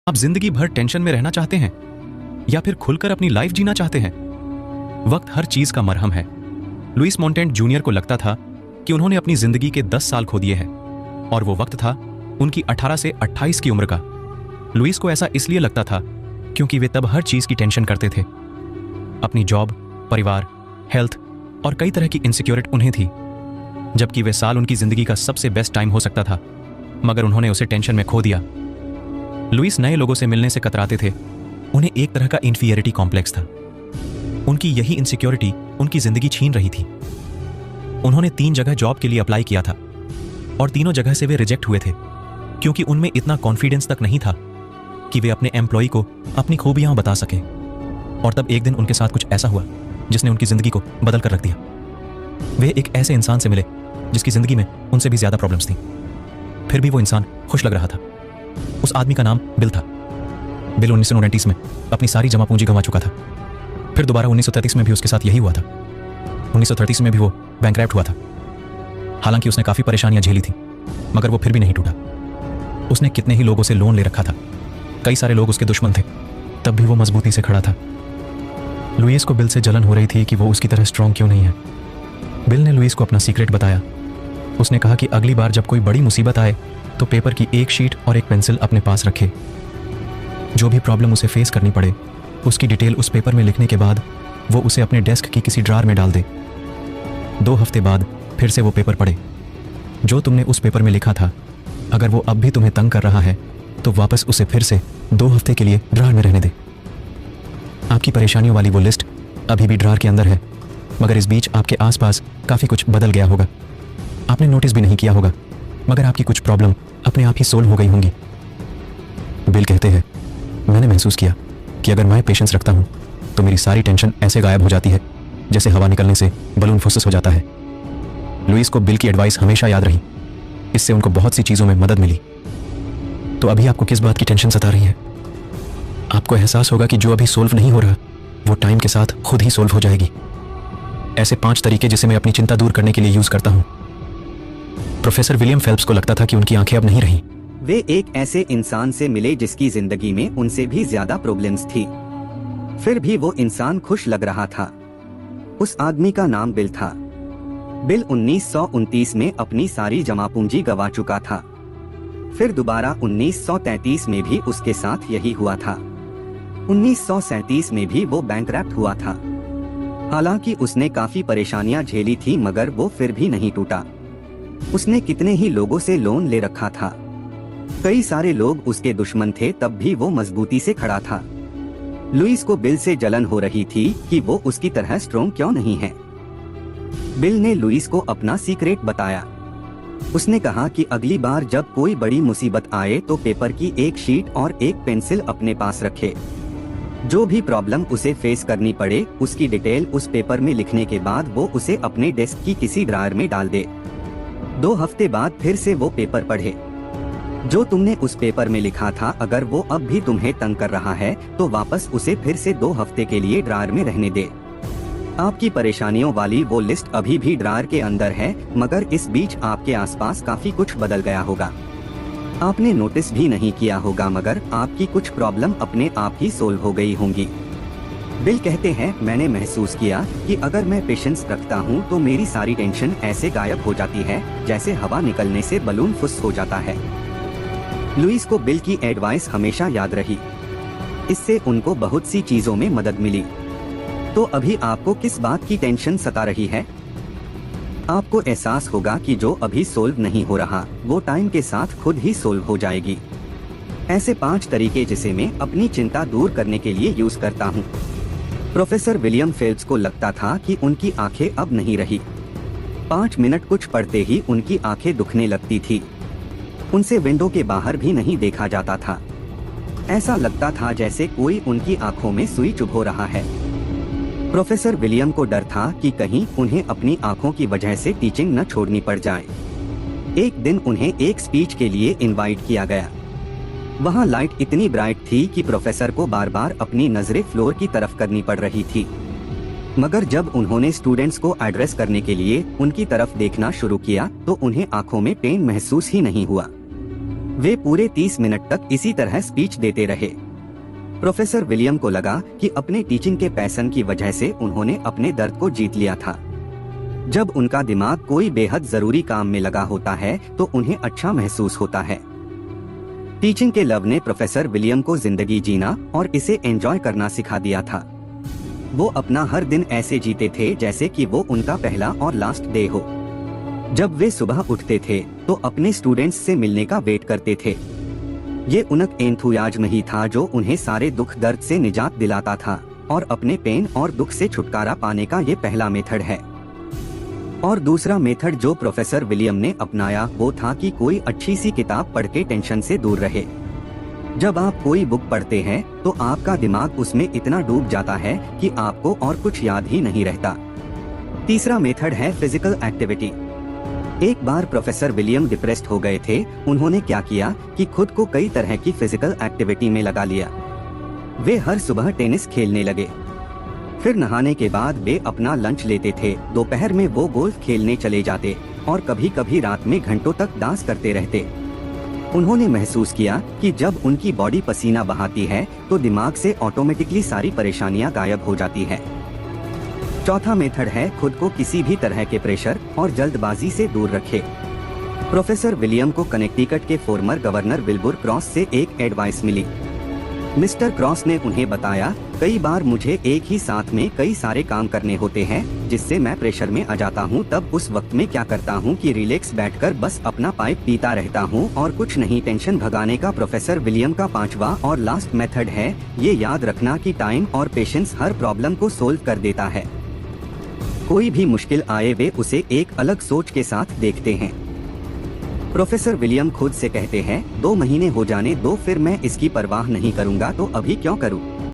आप जिंदगी भर टेंशन में रहना चाहते हैं या फिर खुलकर अपनी लाइफ जीना चाहते हैं? वक्त हर चीज का मरहम है। लुइस मोंटेंट जूनियर को लगता था कि उन्होंने अपनी जिंदगी के 10 साल खो दिए हैं और वो वक्त था उनकी 18 से 28 की उम्र का। लुइस को ऐसा इसलिए लगता था क्योंकि वे तब हर चीज की टेंशन करते थे। अपनी जॉब, परिवार, हेल्थ और कई तरह की इनसिक्योरिटी उन्हें थी, जबकि वे साल उनकी जिंदगी का सबसे बेस्ट टाइम हो सकता था, मगर उन्होंने उसे टेंशन में खो दिया। लुइस नए लोगों से मिलने से कतराते थे। उन्हें एक तरह का इन्फीरियरिटी कॉम्प्लेक्स था। उनकी यही इनसिक्योरिटी उनकी जिंदगी छीन रही थी। उन्होंने 3 जगह जॉब के लिए अप्लाई किया था और तीनों जगह से वे रिजेक्ट हुए थे क्योंकि उनमें इतना कॉन्फिडेंस तक नहीं था कि वे अपने एम्प्लॉय को अपनी खूबियां बता सकें। और तब एक दिन उनके साथ कुछ ऐसा हुआ जिसने उनकी जिंदगी को बदल कर रख दिया। वे एक ऐसे इंसान से मिले जिसकी जिंदगी में उनसे भी ज्यादा प्रॉब्लम्स थी, फिर भी वो इंसान खुश लग रहा था। उस आदमी का नाम बिल था। बिल 1929 में अपनी सारी जमा पूंजी गंवा चुका था। फिर दोबारा 1933 में भी उसके साथ यही हुआ था। 1933 में भी वो बैंकरप्ट हुआ था। हालांकि उसने काफी परेशानियां झेली थी, मगर वो फिर भी नहीं टूटा। उसने कितने ही लोगों से लोन ले रखा था, कई सारे लोग उसके दुश्मन थे, तब भी वो मजबूती से खड़ा था। लुइस को बिल से जलन हो रही थी कि वो उसकी तरह स्ट्रांग क्यों नहीं है। बिल ने लुइस को अपना सीक्रेट बताया। उसने कहा कि अगली बार जब कोई बड़ी मुसीबत आए तो पेपर की एक शीट और एक पेंसिल अपने पास रखे। जो भी प्रॉब्लम उसे फेस करनी पड़े, उसकी डिटेल उस पेपर में लिखने के बाद वो उसे अपने डेस्क की किसी ड्रॉर में डाल दे। 2 हफ्ते बाद फिर से वो पेपर पढ़े। जो तुमने उस पेपर में लिखा था, अगर वो अब भी तुम्हें तंग कर रहा है तो वापस उसे फिर से 2 हफ्ते के लिए ड्रॉर में रहने दे। आपकी परेशानियों वाली वो लिस्ट अभी भी ड्रॉर के अंदर है, मगर इस बीच आपके आसपास काफ़ी कुछ बदल गया होगा। आपने नोटिस भी नहीं किया होगा, मगर आपकी कुछ प्रॉब्लम अपने आप ही सोल्व हो गई होंगी। बिल कहते हैं, मैंने महसूस किया कि अगर मैं पेशेंस रखता हूँ तो मेरी सारी टेंशन ऐसे गायब हो जाती है जैसे हवा निकलने से बलून फुसफुस हो जाता है। लुइस को बिल की एडवाइस हमेशा याद रही। इससे उनको बहुत सी चीज़ों में मदद मिली। तो अभी आपको किस बात की टेंशन सता रही है? आपको एहसास होगा कि जो अभी सोल्व नहीं हो रहा वो टाइम के साथ खुद ही सोल्व हो जाएगी। ऐसे 5 तरीके जिसे मैं अपनी चिंता दूर करने के लिए यूज करता हूँ। प्रोफेसर विलियम फेल्प्स को लगता था कि उनकी आंखें अब नहीं रहीं। वे एक ऐसे इंसान से मिले जिसकी जिंदगी में उनसे भी ज्यादा प्रॉब्लम्स थी, फिर भी वो इंसान खुश लग रहा था। उस आदमी का नाम बिल था। बिल 1929 में अपनी सारी जमा पूंजी गंवा चुका था। फिर दोबारा 1933 में भी उसके साथ यही हुआ था। 1937 में भी वो बैंकरप्ट हुआ था। हालांकि उसने काफी परेशानियां झेली थी, मगर वो फिर भी नहीं टूटा। उसने कितने ही लोगों से लोन ले रखा था, कई सारे लोग उसके दुश्मन थे, तब भी वो मजबूती से खड़ा था। लुइस को बिल से जलन हो रही थी कि वो उसकी तरह स्ट्रॉन्ग क्यों नहीं है। बिल ने लुइस को अपना सीक्रेट बताया। उसने कहा कि अगली बार जब कोई बड़ी मुसीबत आए तो पेपर की एक शीट और एक पेंसिल अपने पास रखे। जो भी प्रॉब्लम उसे फेस करनी पड़े, उसकी डिटेल उस पेपर में लिखने के बाद वो उसे अपने डेस्क की किसी ड्रॉर में डाल दे। 2 हफ्ते बाद फिर से वो पेपर पढ़े। जो तुमने उस पेपर में लिखा था, अगर वो अब भी तुम्हें तंग कर रहा है तो वापस उसे फिर से 2 हफ्ते के लिए ड्रॉर में रहने दे। आपकी परेशानियों वाली वो लिस्ट अभी भी ड्रॉर के अंदर है, मगर इस बीच आपके आसपास काफी कुछ बदल गया होगा। आपने नोटिस भी नहीं किया होगा, मगर आपकी कुछ प्रॉब्लम अपने आप ही सोल्व हो गई होंगी। बिल कहते हैं, मैंने महसूस किया कि अगर मैं पेशेंस रखता हूँ तो मेरी सारी टेंशन ऐसे गायब हो जाती है जैसे हवा निकलने से बलून फुस हो जाता है। लुइस को बिल की एडवाइस हमेशा याद रही। इससे उनको बहुत सी चीजों में मदद मिली। तो अभी आपको किस बात की टेंशन सता रही है? आपको एहसास होगा कि जो अभी सोल्व नहीं हो रहा वो टाइम के साथ खुद ही सोल्व हो जाएगी। ऐसे 5 तरीके जिसे मैं अपनी चिंता दूर करने के लिए यूज करता हूँ। प्रोफेसर विलियम फेल्प्स को लगता था कि उनकी आंखें अब नहीं रही। 5 मिनट कुछ पढ़ते ही उनकी आंखें दुखने लगती थी। उनसे विंडो के बाहर भी नहीं देखा जाता था। ऐसा लगता था जैसे कोई उनकी आंखों में सुई चुभो रहा है। प्रोफेसर विलियम को डर था कि कहीं उन्हें अपनी आंखों की वजह से टीचिंग न छोड़नी पड़ जाए। एक दिन उन्हें एक स्पीच के लिए इनवाइट किया गया। वहां लाइट इतनी ब्राइट थी कि प्रोफेसर को बार बार अपनी नजरें फ्लोर की तरफ करनी पड़ रही थी। मगर जब उन्होंने स्टूडेंट्स को एड्रेस करने के लिए उनकी तरफ देखना शुरू किया तो उन्हें आंखों में पेन महसूस ही नहीं हुआ। वे पूरे 30 मिनट तक इसी तरह स्पीच देते रहे। प्रोफेसर विलियम को लगा कि अपने टीचिंग के पैशन की वजह से उन्होंने अपने दर्द को जीत लिया था। जब उनका दिमाग कोई बेहद जरूरी काम में लगा होता है तो उन्हें अच्छा महसूस होता है। टीचिंग के लव ने प्रोफेसर विलियम को जिंदगी जीना और इसे एंजॉय करना सिखा दिया था। वो अपना हर दिन ऐसे जीते थे जैसे कि वो उनका पहला और लास्ट डे हो। जब वे सुबह उठते थे तो अपने स्टूडेंट्स से मिलने का वेट करते थे। ये उनक एंथुसियाज्म ही था जो उन्हें सारे दुख दर्द से निजात दिलाता था, और अपने पेन और दुख से छुटकारा पाने का ये पहला मेथड है। और दूसरा मेथड जो प्रोफेसर विलियम ने अपनाया वो था कि कोई अच्छी सी किताब पढ़ के टेंशन से दूर रहे। जब आप कोई बुक पढ़ते हैं तो आपका दिमाग उसमें इतना डूब जाता है कि आपको और कुछ याद ही नहीं रहता। तीसरा मेथड है फिजिकल एक्टिविटी। एक बार प्रोफेसर विलियम डिप्रेस्ड हो गए थे। उन्होंने क्या किया कि खुद को कई तरह की फिजिकल एक्टिविटी में लगा लिया। वे हर सुबह टेनिस खेलने लगे, फिर नहाने के बाद वे अपना लंच लेते थे। दोपहर में वो गोल्फ खेलने चले जाते और कभी कभी रात में घंटों तक डांस करते रहते। उन्होंने महसूस किया कि जब उनकी बॉडी पसीना बहाती है तो दिमाग से ऑटोमेटिकली सारी परेशानियां गायब हो जाती है। चौथा मेथड है खुद को किसी भी तरह के प्रेशर और जल्दबाजी से दूर रखे। प्रोफेसर विलियम को कनेक्टिकट के फॉर्मर गवर्नर विल्बुर क्रॉस से एक एडवाइस मिली। मिस्टर क्रॉस ने उन्हें बताया, कई बार मुझे एक ही साथ में कई सारे काम करने होते हैं जिससे मैं प्रेशर में आ जाता हूँ। तब उस वक्त में क्या करता हूँ कि रिलैक्स बैठकर बस अपना पाइप पीता रहता हूँ और कुछ नहीं, टेंशन भगाने का। प्रोफेसर विलियम का पांचवा और लास्ट मेथड है ये याद रखना कि टाइम और पेशेंस हर प्रॉब्लम को सोल्व कर देता है। कोई भी मुश्किल आए वे उसे एक अलग सोच के साथ देखते हैं। प्रोफेसर विलियम खुद से कहते हैं, 2 महीने हो जाने दो फिर मैं इसकी परवाह नहीं करूंगा तो अभी क्यों करूं।